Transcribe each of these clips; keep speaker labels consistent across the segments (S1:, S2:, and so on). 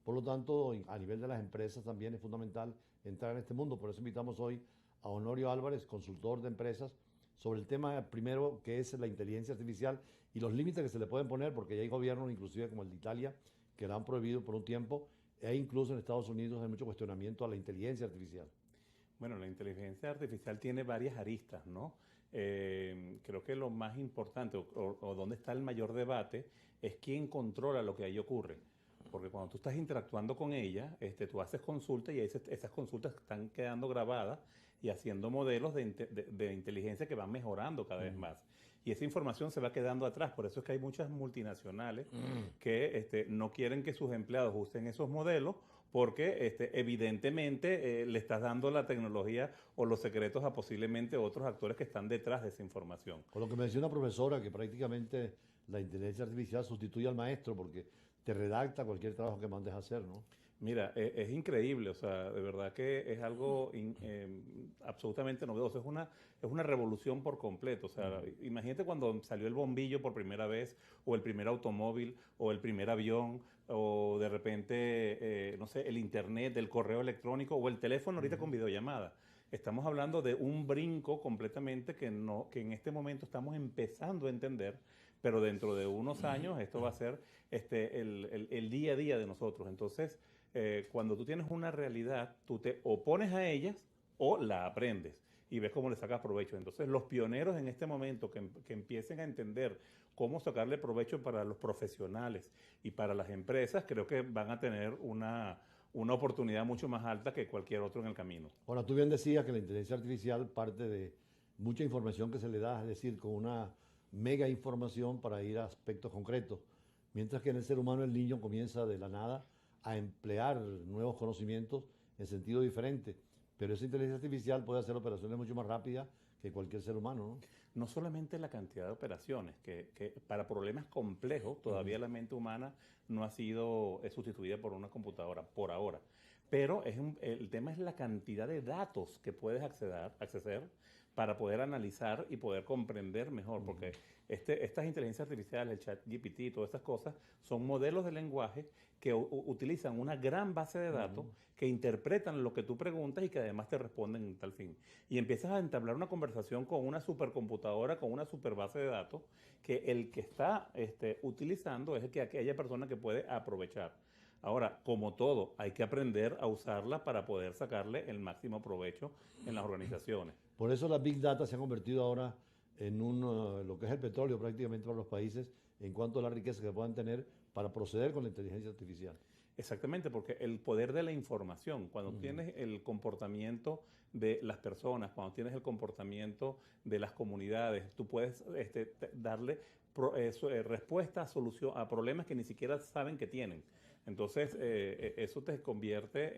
S1: Por lo tanto, a nivel de las empresas también es fundamental entrar en este mundo. Por eso invitamos hoy a Honorio Álvarez, consultor de empresas, sobre el tema primero que es la inteligencia artificial y los límites que se le pueden poner, porque ya hay gobiernos, inclusive como el de Italia, que la han prohibido por un tiempo, e incluso en Estados Unidos hay mucho cuestionamiento a la inteligencia artificial.
S2: Bueno, la inteligencia artificial tiene varias aristas, ¿no? Creo que lo más importante o donde está el mayor debate es quién controla lo que ahí ocurre. Porque cuando tú estás interactuando con ella, tú haces consultas y esas consultas están quedando grabadas y haciendo modelos de inteligencia que van mejorando cada vez más. Y esa información se va quedando atrás. Por eso es que hay muchas multinacionales que no quieren que sus empleados usen esos modelos porque evidentemente le estás dando la tecnología o los secretos a posiblemente otros actores que están detrás de esa información.
S1: Con lo que menciona una profesora, que prácticamente la inteligencia artificial sustituye al maestro porque te redacta cualquier trabajo que mandes a hacer, ¿no?
S2: Mira, es increíble, o sea, de verdad que es algo absolutamente novedoso, es una revolución por completo, o sea, imagínate cuando salió el bombillo por primera vez, o el primer automóvil, o el primer avión, o de repente, no sé, el internet, el correo electrónico, o el teléfono ahorita con videollamada. Estamos hablando de un brinco completamente que, no, que en este momento estamos empezando a entender, pero dentro de unos años esto va a ser el día a día de nosotros. Entonces, cuando tú tienes una realidad, tú te opones a ellas o la aprendes y ves cómo le sacas provecho. Entonces, los pioneros en este momento que empiecen a entender cómo sacarle provecho para los profesionales y para las empresas, creo que van a tener una oportunidad mucho más alta que cualquier otro en el camino.
S1: Ahora, tú bien decías que la inteligencia artificial parte de mucha información que se le da, es decir, con una mega información para ir a aspectos concretos, mientras que en el ser humano el niño comienza de la nada a emplear nuevos conocimientos en sentido diferente. Pero esa inteligencia artificial puede hacer operaciones mucho más rápidas que cualquier ser humano, ¿no?
S2: No solamente la cantidad de operaciones, que para problemas complejos todavía la mente humana no ha sido sustituida por una computadora por ahora. Pero el tema es la cantidad de datos que puedes acceder para poder analizar y poder comprender mejor, porque estas inteligencias artificiales, el chat GPT y todas estas cosas, son modelos de lenguaje que utilizan una gran base de datos que interpretan lo que tú preguntas y que además te responden en tal fin. Y empiezas a entablar una conversación con una supercomputadora, con una super base de datos, que el que está utilizando es el que aquella persona que puede aprovechar. Ahora, como todo, hay que aprender a usarla para poder sacarle el máximo provecho en las organizaciones.
S1: Por eso las Big Data se han convertido ahora en lo que es el petróleo prácticamente para los países en cuanto a la riqueza que puedan tener para proceder con la inteligencia artificial.
S2: Exactamente, porque el poder de la información, cuando tienes el comportamiento de las personas, cuando tienes el comportamiento de las comunidades, tú puedes darle respuesta a problemas que ni siquiera saben que tienen. Entonces, eso te convierte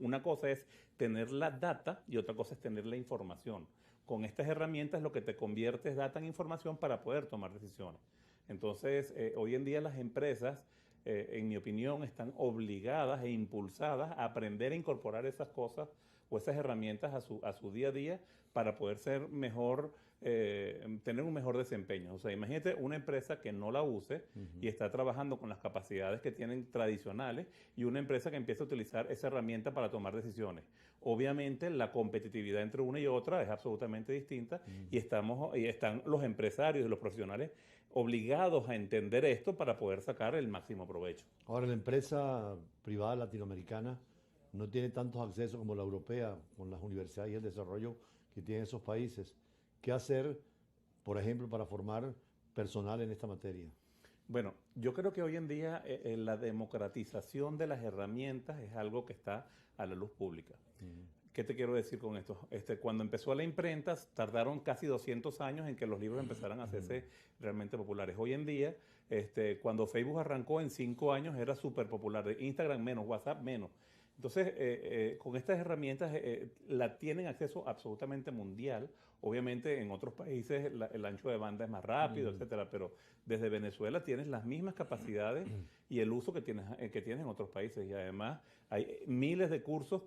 S2: una cosa es tener la data y otra cosa es tener la información. Con estas herramientas lo que te convierte es data en información para poder tomar decisiones. Entonces, hoy en día las empresas en mi opinión, están obligadas e impulsadas a aprender a incorporar esas cosas o esas herramientas a su día a día para poder ser mejor, tener un mejor desempeño. O sea, imagínate una empresa que no la use y está trabajando con las capacidades que tienen tradicionales y una empresa que empieza a utilizar esa herramienta para tomar decisiones. Obviamente, la competitividad entre una y otra es absolutamente distinta y están los empresarios y los profesionales obligados a entender esto para poder sacar el máximo provecho.
S1: Ahora, la empresa privada latinoamericana no tiene tantos accesos como la europea con las universidades y el desarrollo que tienen esos países. ¿Qué hacer, por ejemplo, para formar personal en esta materia?
S2: Bueno, yo creo que hoy en día la democratización de las herramientas es algo que está a la luz pública. ¿Qué te quiero decir con esto? Cuando empezó la imprenta, tardaron casi 200 años en que los libros empezaran a hacerse realmente populares. Hoy en día, cuando Facebook arrancó en 5 años, era súper popular. Instagram menos, WhatsApp menos. Entonces, con estas herramientas la tienen acceso absolutamente mundial. Obviamente en otros países el ancho de banda es más rápido, etcétera, pero desde Venezuela tienes las mismas capacidades y el uso que tienes en otros países. Y además hay miles de cursos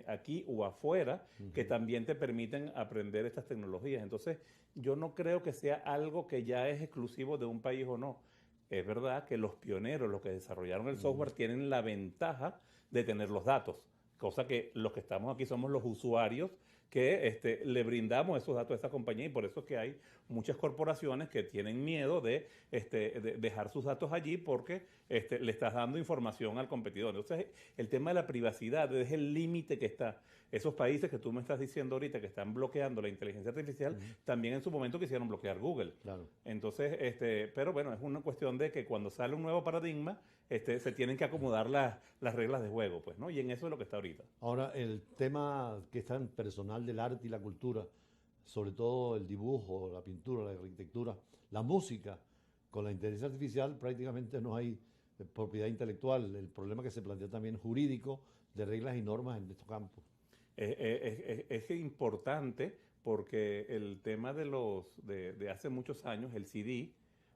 S2: aquí o afuera que también te permiten aprender estas tecnologías. Entonces, yo no creo que sea algo que ya es exclusivo de un país o no. es verdad que los pioneros, los que desarrollaron el software, tienen la ventaja de tener los datos, cosa que los que estamos aquí somos los usuarios que le brindamos esos datos a esa compañía, y por eso es que hay muchas corporaciones que tienen miedo de dejar sus datos allí porque le estás dando información al competidor. Entonces, el tema de la privacidad es el límite que está. Esos países que tú me estás diciendo ahorita que están bloqueando la inteligencia artificial, también en su momento quisieron bloquear Google.
S1: Claro.
S2: Entonces, pero bueno, es una cuestión de que cuando sale un nuevo paradigma, se tienen que acomodar las reglas de juego, pues, ¿no? Y en eso es lo que está ahorita.
S1: Ahora, el tema que es tan personal del arte y la cultura, sobre todo el dibujo, la pintura, la arquitectura, la música, con la inteligencia artificial prácticamente no hay propiedad intelectual. El problema que se plantea también jurídico, de reglas y normas en estos campos.
S2: Es importante porque el tema de hace muchos años, el CD,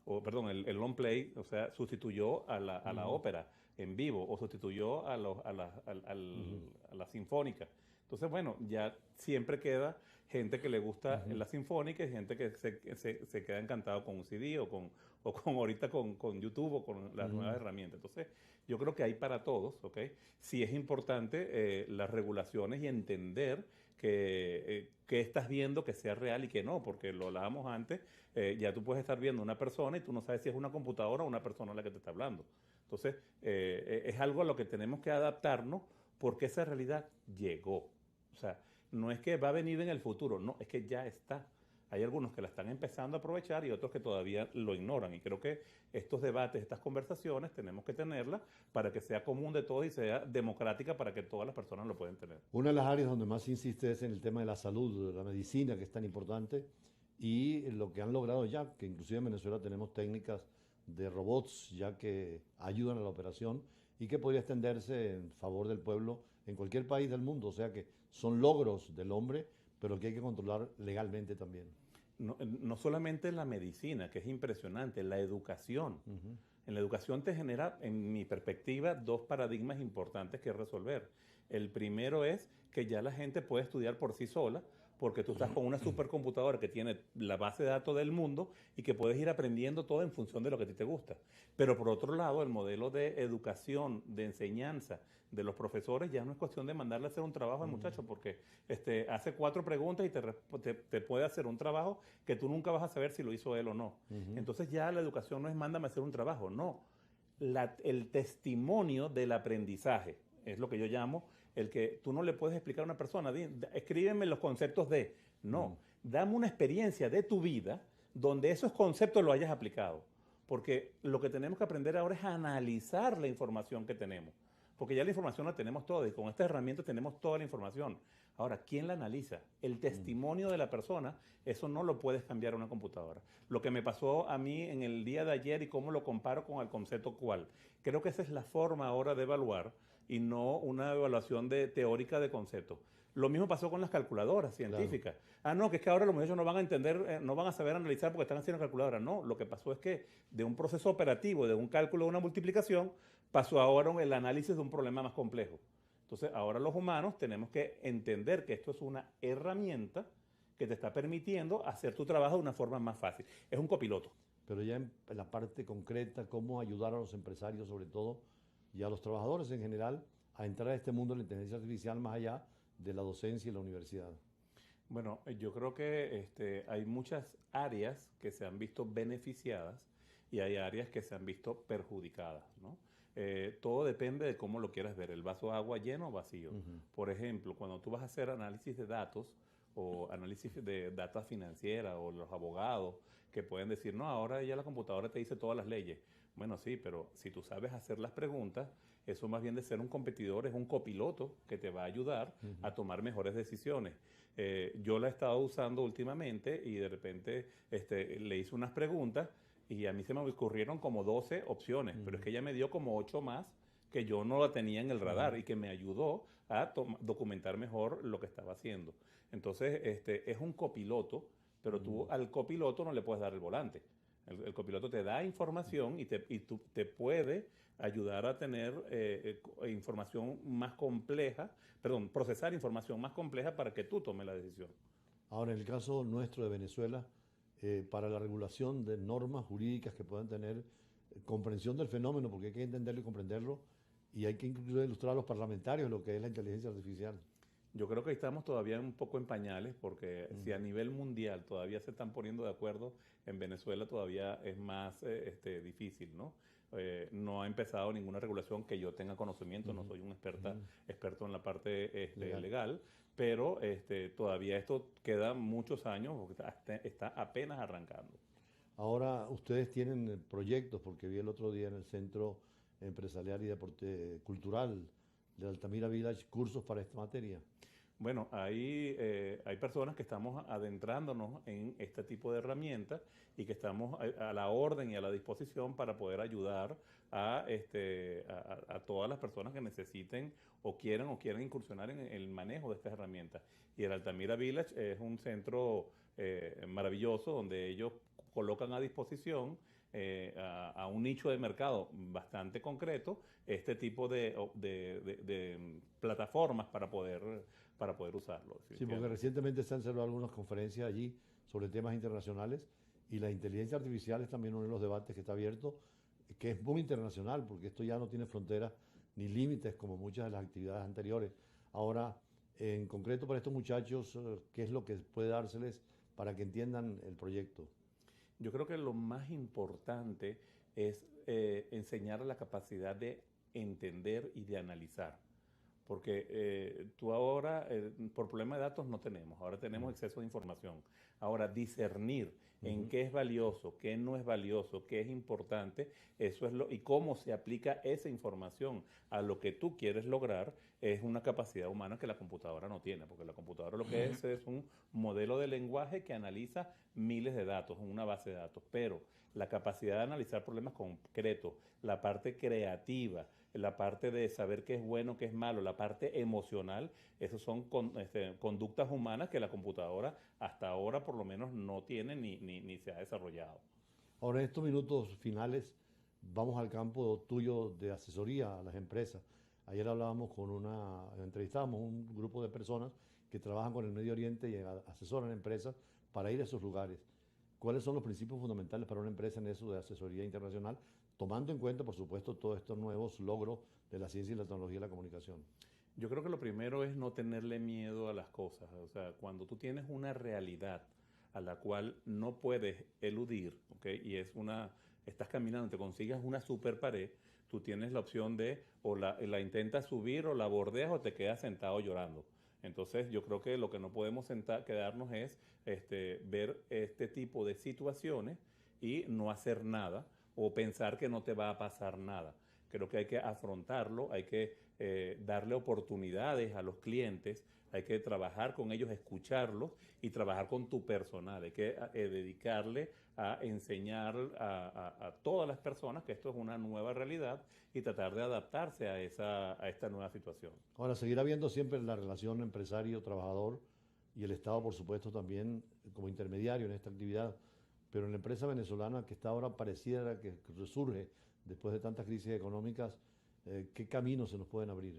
S2: o perdón, el long play, o sea, sustituyó a la ópera en vivo o sustituyó a la sinfónica. Entonces, bueno, ya siempre queda gente que le gusta la sinfónica y gente que se queda encantado con un CD o con ahorita con YouTube o con las nuevas herramientas. Entonces, yo creo que hay para todos, ¿ok? Sí es importante las regulaciones y entender que estás viendo que sea real y que no, porque lo hablábamos antes, ya tú puedes estar viendo una persona y tú no sabes si es una computadora o una persona la que te está hablando. Entonces, es algo a lo que tenemos que adaptarnos porque esa realidad llegó. O sea, no es que va a venir en el futuro, no, es que ya está. Hay algunos que la están empezando a aprovechar y otros que todavía lo ignoran. Y creo que estos debates, estas conversaciones, tenemos que tenerlas para que sea común de todos y sea democrática para que todas las personas lo puedan tener.
S1: Una de las áreas donde más se insiste es en el tema de la salud, de la medicina, que es tan importante, y lo que han logrado ya, que inclusive en Venezuela tenemos técnicas de robots ya que ayudan a la operación y que podría extenderse en favor del pueblo en cualquier país del mundo. O sea que son logros del hombre, pero que hay que controlar legalmente también.
S2: No solamente la medicina, que es impresionante, la educación. En la educación te genera, en mi perspectiva, dos paradigmas importantes que resolver. El primero es que ya la gente puede estudiar por sí sola, porque tú estás con una supercomputadora que tiene la base de datos del mundo y que puedes ir aprendiendo todo en función de lo que a ti te gusta. Pero por otro lado, el modelo de educación, de enseñanza de los profesores ya no es cuestión de mandarle a hacer un trabajo al muchacho, porque hace 4 preguntas y te puede hacer un trabajo que tú nunca vas a saber si lo hizo él o no. Entonces ya la educación no es mándame a hacer un trabajo, no. El testimonio del aprendizaje es lo que yo llamo el que tú no le puedes explicar a una persona, escríbeme los conceptos de. No, dame una experiencia de tu vida donde esos conceptos lo hayas aplicado. Porque lo que tenemos que aprender ahora es analizar la información que tenemos. Porque ya la información la tenemos toda y con esta herramienta tenemos toda la información. Ahora, ¿quién la analiza? El testimonio de la persona, eso no lo puedes cambiar a una computadora. Lo que me pasó a mí en el día de ayer y cómo lo comparo con el concepto cuál. Creo que esa es la forma ahora de evaluar y no una evaluación teórica de conceptos. Lo mismo pasó con las calculadoras científicas. Claro. Ah, no, que es que ahora los muchachos no van a entender, no van a saber analizar porque están haciendo calculadoras. No, lo que pasó es que de un proceso operativo, de un cálculo de una multiplicación, pasó ahora el análisis de un problema más complejo. Entonces, ahora los humanos tenemos que entender que esto es una herramienta que te está permitiendo hacer tu trabajo de una forma más fácil. Es un copiloto.
S1: Pero ya en la parte concreta, cómo ayudar a los empresarios, sobre todo, y a los trabajadores en general, a entrar a este mundo de la inteligencia artificial más allá de la docencia y la universidad.
S2: Bueno, yo creo que hay muchas áreas que se han visto beneficiadas y hay áreas que se han visto perjudicadas, ¿no? Todo depende de cómo lo quieras ver, el vaso de agua lleno o vacío. Por ejemplo, cuando tú vas a hacer análisis de datos o análisis de data financiera o los abogados que pueden decir, no, ahora ya la computadora te dice todas las leyes. Bueno, sí, pero si tú sabes hacer las preguntas, eso más bien de ser un competidor es un copiloto que te va a ayudar a tomar mejores decisiones. Yo la he estado usando últimamente y de repente le hice unas preguntas y a mí se me ocurrieron como 12 opciones, pero es que ella me dio como 8 más que yo no la tenía en el radar y que me ayudó a documentar mejor lo que estaba haciendo. Entonces, es un copiloto, pero tú al copiloto no le puedes dar el volante. El copiloto te da información y te puede ayudar a tener información más compleja, procesar información más compleja para que tú tomes la decisión.
S1: Ahora, en el caso nuestro de Venezuela, para la regulación de normas jurídicas que puedan tener comprensión del fenómeno, porque hay que entenderlo y comprenderlo, y hay que incluso ilustrar a los parlamentarios lo que es la inteligencia artificial.
S2: Yo creo que estamos todavía un poco en pañales porque si a nivel mundial todavía se están poniendo de acuerdo, en Venezuela todavía es más difícil, ¿no? No ha empezado ninguna regulación que yo tenga conocimiento, no soy un experto en la parte legal, pero todavía esto queda muchos años porque está apenas arrancando.
S1: Ahora ustedes tienen proyectos, porque vi el otro día en el Centro Empresarial y Deporte Cultural de Altamira Village cursos para esta materia.
S2: Bueno, hay personas que estamos adentrándonos en este tipo de herramientas y que estamos a la orden y a la disposición para poder ayudar a todas las personas que necesiten o quieran incursionar en el manejo de estas herramientas. Y el Altamira Village es un centro maravilloso donde ellos colocan a disposición a un nicho de mercado bastante concreto este tipo de plataformas para poder usarlo.
S1: Sí, porque recientemente se han celebrado algunas conferencias allí sobre temas internacionales y la inteligencia artificial es también uno de los debates que está abierto, que es muy internacional, porque esto ya no tiene fronteras ni límites como muchas de las actividades anteriores. Ahora, en concreto para estos muchachos, ¿qué es lo que puede dárseles para que entiendan el proyecto?
S2: Yo creo que lo más importante es enseñar la capacidad de entender y de analizar. Porque tú ahora, por problema de datos no tenemos, ahora tenemos exceso de información. Ahora, discernir en qué es valioso, qué no es valioso, qué es importante, eso es y cómo se aplica esa información a lo que tú quieres lograr, es una capacidad humana que la computadora no tiene, porque la computadora lo que es un modelo de lenguaje que analiza miles de datos, una base de datos, pero la capacidad de analizar problemas concretos, la parte creativa, la parte de saber qué es bueno, qué es malo, la parte emocional, esas son conductas humanas que la computadora hasta ahora por lo menos no tiene ni se ha desarrollado.
S1: Ahora, en estos minutos finales, vamos al campo tuyo de asesoría a las empresas. Ayer hablábamos entrevistábamos un grupo de personas que trabajan con el Medio Oriente y asesoran empresas para ir a esos lugares. ¿Cuáles son los principios fundamentales para una empresa en eso de asesoría internacional, tomando en cuenta, por supuesto, todos estos nuevos logros de la ciencia y la tecnología y la comunicación?
S2: Yo creo que lo primero es no tenerle miedo a las cosas. O sea, cuando tú tienes una realidad a la cual no puedes eludir, ¿ok? Y estás caminando, te consigues una super pared, tú tienes la opción de o la intentas subir o la bordeas o te quedas sentado llorando. Entonces yo creo que lo que no podemos quedarnos es ver este tipo de situaciones y no hacer nada o pensar que no te va a pasar nada. Creo que hay que afrontarlo, hay que darle oportunidades a los clientes, hay que trabajar con ellos, escucharlos y trabajar con tu personal. Hay que dedicarle a enseñar a todas las personas que esto es una nueva realidad y tratar de adaptarse a esta nueva situación.
S1: Ahora, seguirá habiendo siempre la relación empresario-trabajador y el Estado, por supuesto, también como intermediario en esta actividad. Pero en la empresa venezolana que está ahora pareciera que resurge después de tantas crisis económicas, ¿qué caminos se nos pueden abrir?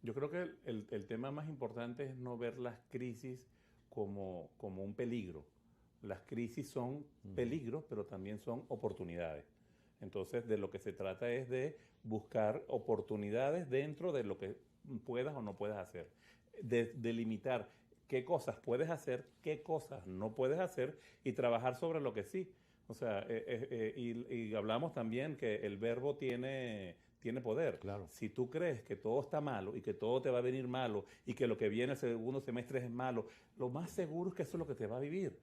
S2: Yo creo que el tema más importante es no ver las crisis como un peligro. Las crisis son peligros, pero también son oportunidades. Entonces, de lo que se trata es de buscar oportunidades dentro de lo que puedas o no puedas hacer. De delimitar qué cosas puedes hacer, qué cosas no puedes hacer y trabajar sobre lo que sí. O sea, y hablamos también que el verbo tiene poder.
S1: Claro.
S2: Si tú crees que todo está malo y que todo te va a venir malo y que lo que viene el segundo semestre es malo, lo más seguro es que eso es lo que te va a vivir.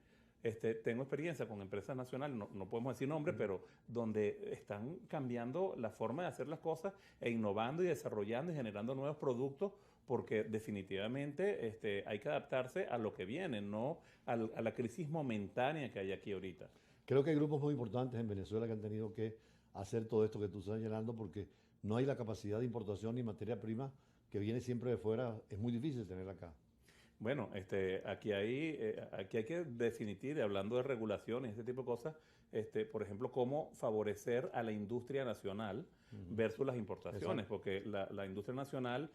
S2: Tengo experiencia con empresas nacionales, no podemos decir nombres, pero donde están cambiando la forma de hacer las cosas e innovando y desarrollando y generando nuevos productos porque definitivamente hay que adaptarse a lo que viene, no a la crisis momentánea que hay aquí ahorita.
S1: Creo que hay grupos muy importantes en Venezuela que han tenido que hacer todo esto que tú estás señalando porque no hay la capacidad de importación ni materia prima que viene siempre de fuera. Es muy difícil tenerla acá.
S2: Bueno, aquí hay que definir, hablando de regulaciones, este tipo de cosas, por ejemplo, cómo favorecer a la industria nacional versus las importaciones,
S1: Exacto.
S2: porque la industria nacional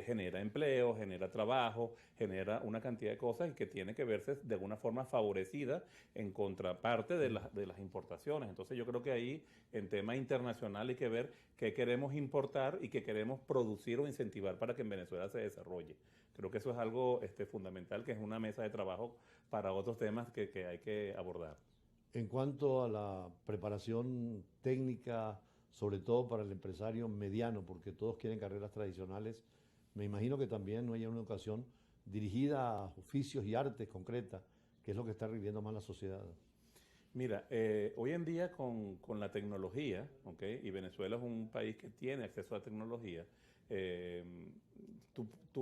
S2: genera empleo, genera trabajo, genera una cantidad de cosas y que tiene que verse de alguna forma favorecida en contraparte de las importaciones. Entonces yo creo que ahí en tema internacional hay que ver qué queremos importar y qué queremos producir o incentivar para que en Venezuela se desarrolle. Creo que eso es algo fundamental, que es una mesa de trabajo para otros temas que hay que abordar.
S1: En cuanto a la preparación técnica, sobre todo para el empresario mediano, porque todos quieren carreras tradicionales, me imagino que también no haya una educación dirigida a oficios y artes concretas, que es lo que está viviendo más la sociedad.
S2: Mira, hoy en día con la tecnología, ¿ok? Y Venezuela es un país que tiene acceso a la tecnología, eh,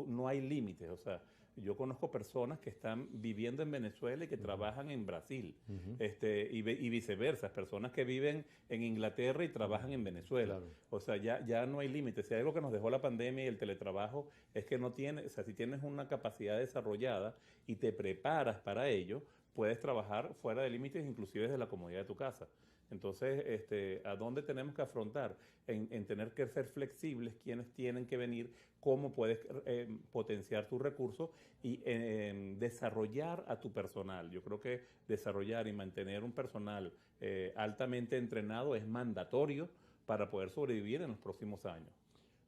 S2: no hay límites. O sea, yo conozco personas que están viviendo en Venezuela y que trabajan en Brasil,
S1: Ujú.
S2: y viceversa, personas que viven en Inglaterra y trabajan en Venezuela.
S1: Claro.
S2: O sea, ya no hay límites. Si hay algo que nos dejó la pandemia y el teletrabajo es que no tiene, o sea, si tienes una capacidad desarrollada y te preparas para ello, puedes trabajar fuera de límites, inclusive desde la comodidad de tu casa. Entonces, ¿a dónde tenemos que afrontar? En tener que ser flexibles, quiénes tienen que venir, cómo puedes potenciar tus recursos y desarrollar a tu personal. Yo creo que desarrollar y mantener un personal altamente entrenado es mandatorio para poder sobrevivir en los próximos años.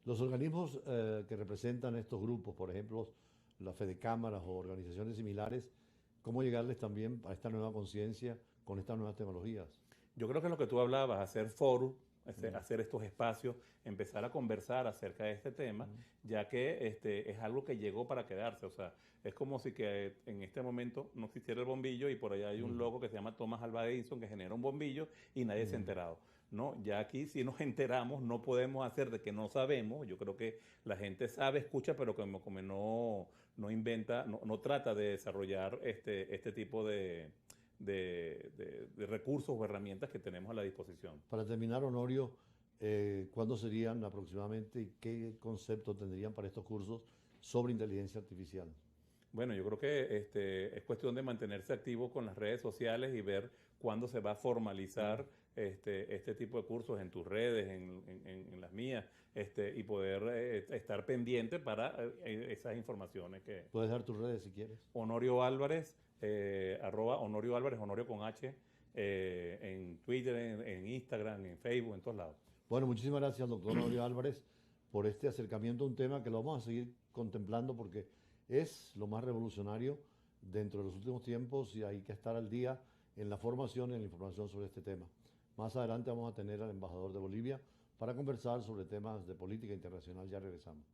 S1: Los organismos que representan estos grupos, por ejemplo, la Fedecámaras o organizaciones similares, ¿cómo llegarles también a esta nueva conciencia con estas nuevas tecnologías?
S2: Yo creo que lo que tú hablabas, hacer foros, hacer estos espacios, empezar a conversar acerca de este tema, ya que es algo que llegó para quedarse. O sea, es como si que en este momento no existiera el bombillo y por allá hay un loco que se llama Thomas Alva Edison que genera un bombillo y nadie se ha enterado. No, ya aquí si nos enteramos no podemos hacer de que no sabemos. Yo creo que la gente sabe, escucha, pero como no inventa, no trata de desarrollar este tipo de recursos o herramientas que tenemos a la disposición.
S1: Para terminar, Honorio, ¿cuándo serían aproximadamente y qué concepto tendrían para estos cursos sobre inteligencia artificial?
S2: Bueno, yo creo que es cuestión de mantenerse activo con las redes sociales y ver cuándo se va a formalizar este tipo de cursos en tus redes, en las mías, y poder estar pendiente para esas informaciones que
S1: Puedes dar tus redes si quieres.
S2: Honorio Álvarez, arroba Honorio Álvarez, Honorio con H, en Twitter, en Instagram, en Facebook, en todos lados.
S1: Bueno, muchísimas gracias, doctor Honorio Álvarez, por este acercamiento a un tema que lo vamos a seguir contemplando porque es lo más revolucionario dentro de los últimos tiempos y hay que estar al día en la formación y en la información sobre este tema. Más adelante vamos a tener al embajador de Bolivia para conversar sobre temas de política internacional. Ya regresamos.